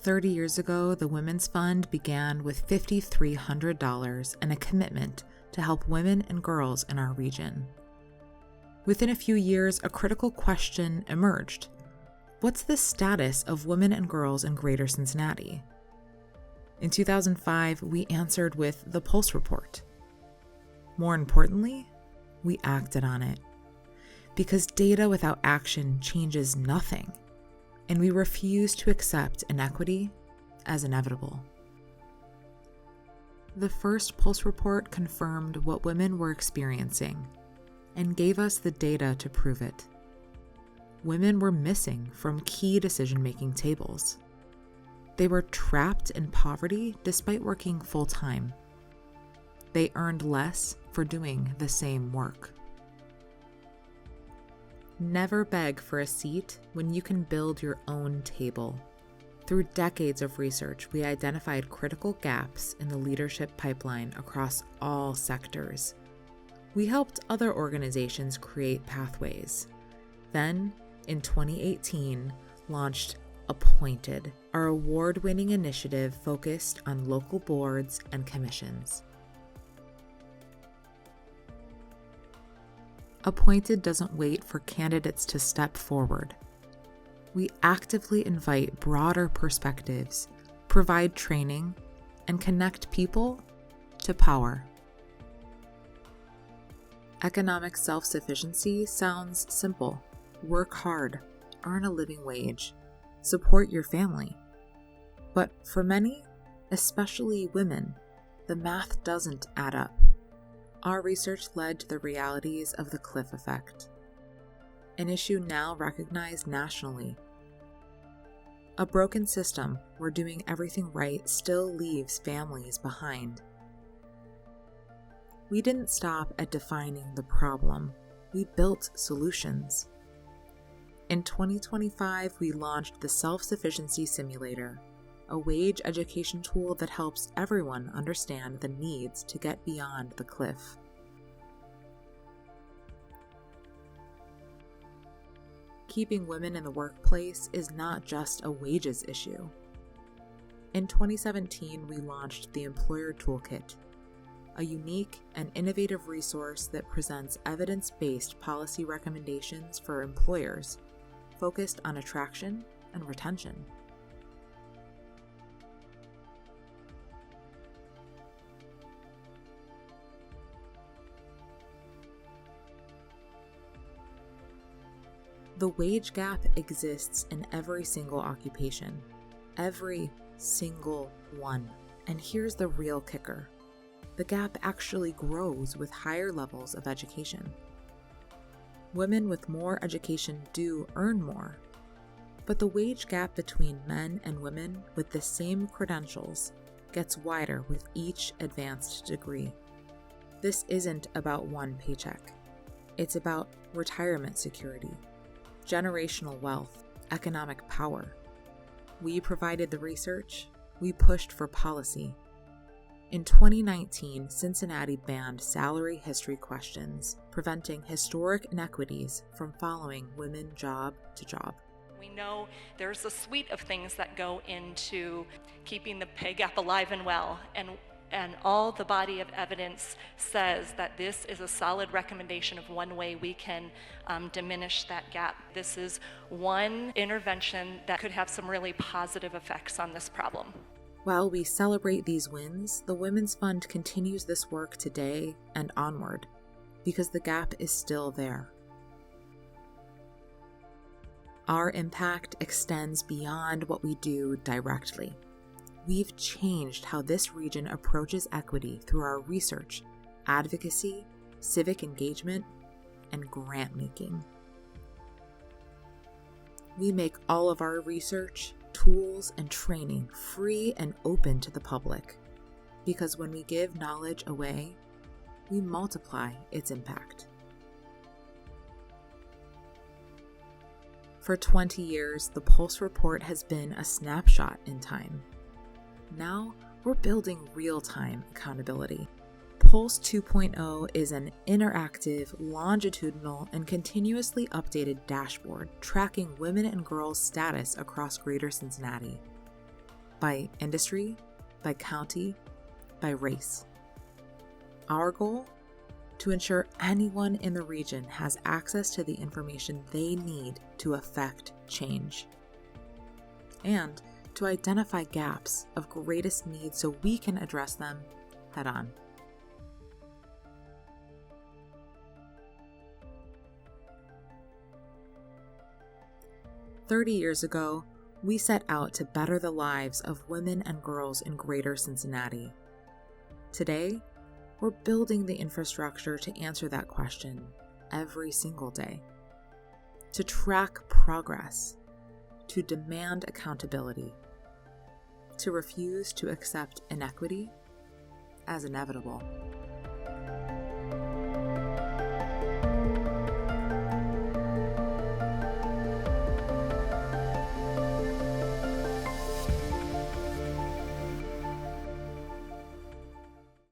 30 years ago, the Women's Fund began with $5,300 and a commitment to help women and girls in our region. Within a few years, a critical question emerged. What's the status of women and girls in Greater Cincinnati? In 2005, we answered with the Pulse Report. More importantly, we acted on it. Because data without action changes nothing, and we refuse to accept inequity as inevitable. The first Pulse Report confirmed what women were experiencing and gave us the data to prove it. Women were missing from key decision-making tables. They were trapped in poverty despite working full-time. They earned less for doing the same work. Never beg for a seat when you can build your own table. Through decades of research, we identified critical gaps in the leadership pipeline across all sectors. We helped other organizations create pathways. Then, in 2018, launched Appointed, our award-winning initiative focused on local boards and commissions. Appointed doesn't wait for candidates to step forward. We actively invite broader perspectives, provide training, and connect people to power. Economic self-sufficiency sounds simple. Work hard, earn a living wage, support your family. But for many, especially women, the math doesn't add up. Our research led to the realities of the cliff effect, an issue now recognized nationally. A broken system where doing everything right still leaves families behind. We didn't stop at defining the problem, we built solutions. In 2025, we launched the Self-Sufficiency Simulator, a wage education tool that helps everyone understand the needs to get beyond the cliff. Keeping women in the workplace is not just a wages issue. In 2017, we launched the Employer Toolkit, a unique and innovative resource that presents evidence-based policy recommendations for employers focused on attraction and retention. The wage gap exists in every single occupation. Every single one. And here's the real kicker. The gap actually grows with higher levels of education. Women with more education do earn more, but the wage gap between men and women with the same credentials gets wider with each advanced degree. This isn't about one paycheck. It's about retirement security, generational wealth, economic power. We provided the research, we pushed for policy. In 2019, Cincinnati banned salary history questions, preventing historic inequities from following women job to job. We know there's a suite of things that go into keeping the pay gap alive and well, and all the body of evidence says that this is a solid recommendation of one way we can diminish that gap. This is one intervention that could have some really positive effects on this problem. While we celebrate these wins, the Women's Fund continues this work today and onward, because the gap is still there. Our impact extends beyond what we do directly. We've changed how this region approaches equity through our research, advocacy, civic engagement, and grant making. We make all of our research, tools, and training free and open to the public, because when we give knowledge away, we multiply its impact. For 20 years, the Pulse Report has been a snapshot in time. Now, we're building real-time accountability. Pulse 2.0 is an interactive, longitudinal, and continuously updated dashboard tracking women and girls' status across Greater Cincinnati. by industry, by county, by race. Our goal? To ensure anyone in the region has access to the information they need to affect change, and to identify gaps of greatest need so we can address them head on. "30 years ago, we set out to better the lives of women and girls in greater Cincinnati. Today, we're building the infrastructure to answer that question every single day, to track progress, to demand accountability, to refuse to accept inequity as inevitable."